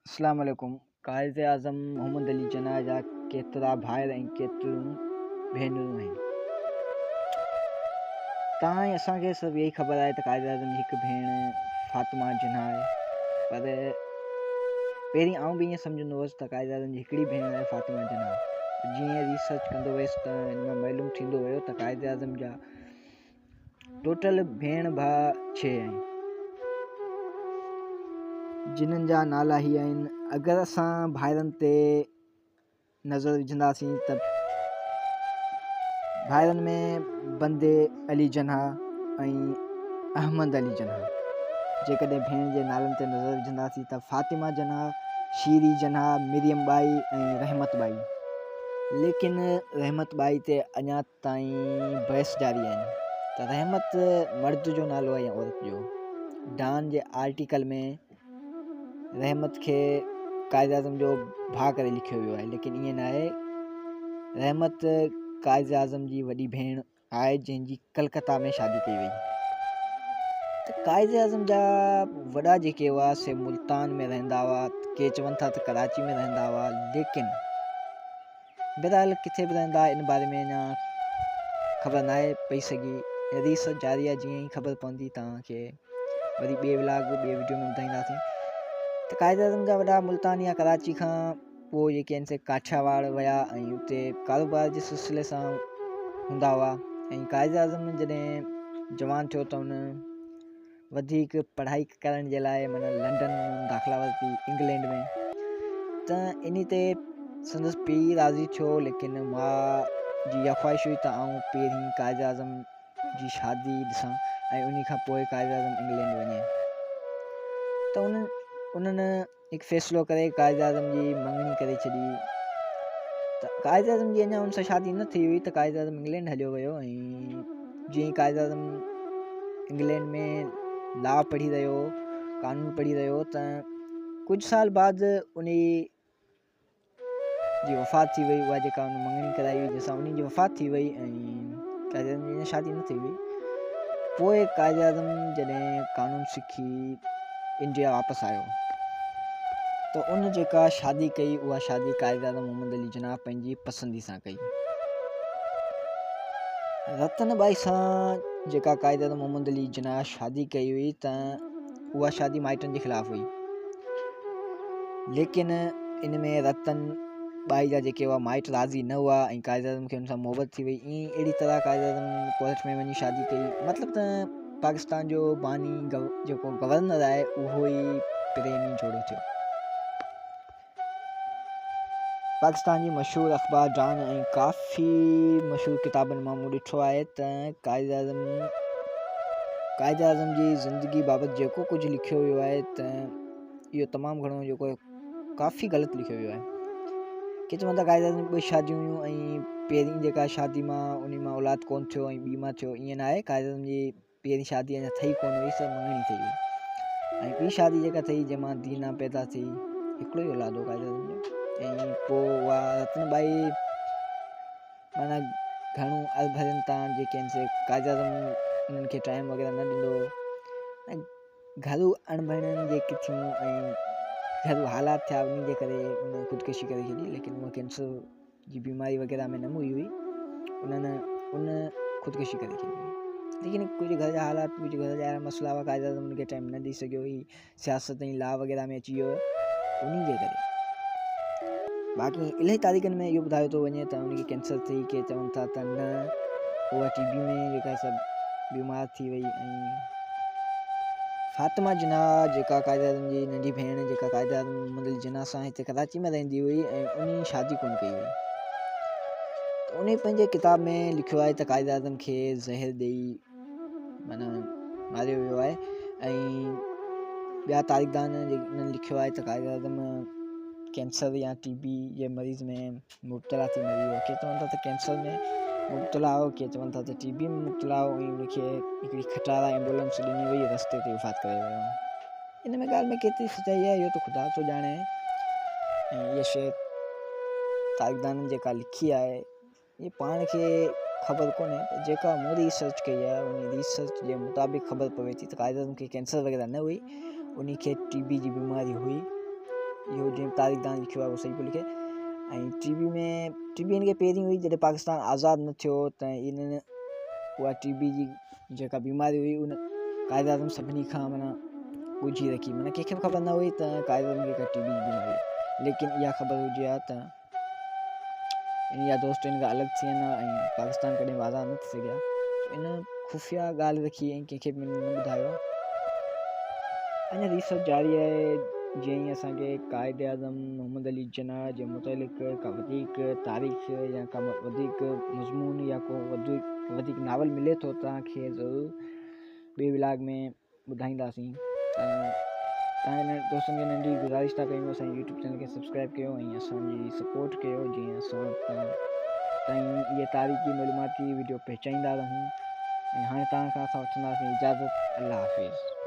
अस्सलाम वालेकुम। क़ाइद आज़म मोहम्मद अली जिन्ना जा केतिरा भाउर ऐं केतिरियूं भेनरूं आहिनि। तव्हां असांखे सभु इहा ख़बर आहे त क़ाइद आज़म जी हिकु भेण फ़ातिमा जिन्ना आहे, पर पहिरीं आउं बि ईअं सम्झंदो हुउसि त क़ाइद आज़म जी हिकिड़ी भेण आहे फ़ातिमा जिन्ना। जीअं रिसर्च कंदो वियुसि त हिन मां मालूम थींदो वियो त क़ाइद आज़म जा टोटल भेण भाउ 6 आहिनि, जिन्हनि जा नाला ही आहिनि। अगरि असां भाइरनि ते नज़र विझंदासीं त भाइरनि में बंदे अली जिन्ना ऐं अहमद अली जिन्ना। जेकॾहिं भेण जे नालनि ते नज़र विझंदासीं त फ़ातिमा जिन्ना, शीरी जिन्ना, मरियम बाई ऐं रहमत बाई। लेकिन रहमत बाई ते अञा ताईं बहस जारी आहिनि त रहमत मर्द जो नालो आहे या औरत जो। डॉन जे आर्टिकल में रहमत खे क़ाइद आज़म जो भाउ करे लिखियो वियो आहे, लेकिन ईअं न आहे। रहमत क़ाइद आज़म जी वॾी भेण आहे जंहिंजी कलकत्ता में शादी कई वई। त क़ाइद आज़म जा वॾा जेके हुआ से मुल्तान में रहंदा हुआ, के चवनि था त कराची में रहंदा हुआ, लेकिन बहरहाल किथे बि रहंदा इन बारे में अञा ख़बर न आहे पई सघी। रिसर्च जारी आहे, जीअं ई ख़बर पवंदी तव्हांखे वरी ॿिए व्लॉग ॿिए वीडियो में ॿुधाईंदासीं। त क़ाइद आज़म जा वॾा मुल्तान या कराची खां पोइ जेके आहिनि से काठियावाड़ विया ऐं उते कारोबार जे सिलसिले सां हूंदा हुआ। ऐं क़ाइद आज़म जॾहिं जवान थियो त हुन वधीक पढ़ाई करण जे लाइ माना लंडन दाख़िला वरिती, इंग्लैंड में। त इन ते संदसि पीउ राज़ी थियो, लेकिन माउ जी इहा ख़्वाहिश हुई त आउं पहिरीं क़ाइद आज़म जी शादी ॾिसां ऐं उन खां पोइ क़ाइद आज़म इंग्लैंड वञे। त उन्हनि हिकु फ़ैसिलो करे क़ाइद आज़म जी मङणी करे छॾी। त क़ाइद आज़म जी अञा हुन सां शादी न थी हुई त क़ाइद आज़म इंग्लैंड हलियो वियो। ऐं जीअं क़ाइद आज़म इंग्लैंड में लॉ पढ़ी रहियो, कानून पढ़ी रहियो, त कुझु साल बाद उन जी वफ़ात थी वई। उहा जेका उन मङणी कराई हुई जंहिंसां उन जी वफ़ात थी वई ऐं क़ाइद आज़म जी अञा शादी न थी हुई। पोइ क़ाइद आज़म जॾहिं कानून सिखी इंडिया वापसि आयो त उन जेका शादी कई, उहा शादी क़ाइद आज़म मोहम्मद अली जिन्ना पंहिंजी पसंदी सां कई। रतन बाई सां जेका क़ाइद आज़म मोहम्मद अली जिन्ना शादी कई हुई त उहा शादी माइटनि जे ख़िलाफ़ हुई, लेकिन इन में रतन बाई जा जेके हुआ माइट राज़ी न हुआ ऐं क़ाइद आज़म खे हुन सां मोहबत थी वई। ईअं अहिड़ी तरह क़ाइद आज़म कोर्ट में वञी शादी कई। मतिलबु त पाकिस्तान जो बानी जेको गवर्नर आहे उहो ई प्रेमी जोड़ो थियो। पाकिस्तान जी मशहूरु अख़बार डॉन ऐं काफ़ी मशहूरु किताबनि मां मूं ॾिठो आहे त क़ाइद आज़म जी ज़िंदगी बाबति जेको कुझु लिखियो वियो आहे त इहो तमामु घणो जेको काफ़ी ग़लति लिखियो वियो आहे। के चवनि था क़ाइद आज़म ॿ शादियूं हुयूं ऐं पहिरीं जेका शादी मां उन मां औलाद कोन थियो ऐं ॿी मां थियो। ईअं न आहे। क़ाइद आज़म जी पहिरीं शादी अञा ठही कोन हुई, सभु मङणी ठही हुई। ऐं ॿी शादी जेका ठही जंहिंमां दीना पैदा थी, हिकिड़ो ई औलाद हो क़ाइद आज़म जो। ऐं पोइ उहा रतन बाई माना घणो अरभरनि तां जेके आहिनि से क़ाइद आज़म उन्हनि खे टाइम वग़ैरह न ॾींदो ऐं घरू अणबणनि जेके थियूं ऐं घरू हालात थिया उन जे करे उन ख़ुदकुशी करे छॾी। लेकिन उहा कैंसर जी बीमारी वग़ैरह में न मुई हुई, उन ख़ुदकुशी करे छॾी हुई। लेकिन कुझु घर जा हालात, कुझु घर जा मसइला हुआ, क़ाइद आज़म उनखे टाइम न ॾेई सघियो हुई, सियासत ऐं लॉ वग़ैरह में अची वियो उन जे करे। बाक़ी इलाही तारीख़नि में इहो ॿुधायो थो वञे त उनखे कैंसर थी, के चवनि था त न उहा टीबी में जेका सभु बीमार थी वई। ऐं फ़ातिमा जिन्ना जेका क़ाइद आज़म जी नंढी भेण जेका क़ाइद आज़म मोहम्मद अली जिन्ना सां हिते कराची में रहंदी हुई ऐं उन शादी कोन कई हुई। त उन पंहिंजे किताब में लिखियो आहे त क़ाइद आज़म खे ज़हर ॾेई माना मारियो वियो आहे। ऐं ॿिया तारीख़दान उन्हनि लिखियो आहे त क़ाइद आज़म कैंसर या टीबी जे मरीज़ में मुब्तला थी मरी वियो। के चवनि था त कैंसर में मुब्तला हो, के चवनि था त टीबी में मुब्तला हो ऐं उनखे हिकिड़ी खटारा एम्बुलेंस ॾिनी वई, रस्ते ते वफ़ात करे वियो। इन में ॻाल्हि में केतिरी सचाई आहे इहो त ख़ुदा थो ॼाणे। ऐं इहा शइ तारीख़दाननि जेका लिखी आहे इहे पाण खे ख़बर कोन्हे, पर जेका मूं रिसर्च कई आहे उन रिसर्च जे मुताबिक़ ख़बर पवे थी त क़ाइद आज़म खे कैंसर वग़ैरह न हुई, उन खे टीबी जी बीमारी हुई। इहो जीअं तारिक दान लिखियो आहे उहो सही पियो लिखे। ऐं टीबी हिन खे पहिरीं हुई जॾहिं पाकिस्तान आज़ादु न थियो त इन्हनि उहा टीबी जी जेका बीमारी हुई उन कायद आज़म सभिनी खां माना ॻुझी रखी, माना कंहिंखे बि ख़बर न हुई त कायद आज़म खे का टीबी जी बीमारी, लेकिन इहा ख़बर हुजे हा त इहा दोस्त हिन खां अलॻि थी वञा ऐं पाकिस्तान कॾहिं बि आज़ादु न थी सघिया। इन खुफ़िया ॻाल्हि रखी ऐं कंहिंखे बि न ॿुधायो। अञा रिसर्च जारी आहे, जीअं ई असांखे कायद आज़म मोहम्मद अली जिन्ना जे मुतलिक़ का वधीक तारीख़ या का वधीक मज़मून या को वधीक नावल मिले थो तव्हांखे ज़रूरु ॿिए व्लॉग में ॿुधाईंदासीं। तव्हांजे दोस्तनि खे नंढी गुज़ारिश था कयूं असांजे यूट्यूब चैनल खे सब्सक्राइब कयो ऐं असांजी सपोर्ट कयो, जीअं असां ताईं इहे तारीख़ी मालूमाती वीडियो पहुचाईंदा रहूं। ऐं हाणे तव्हां खां असां वठंदासीं इजाज़त। अल्लाह हाफ़िज़।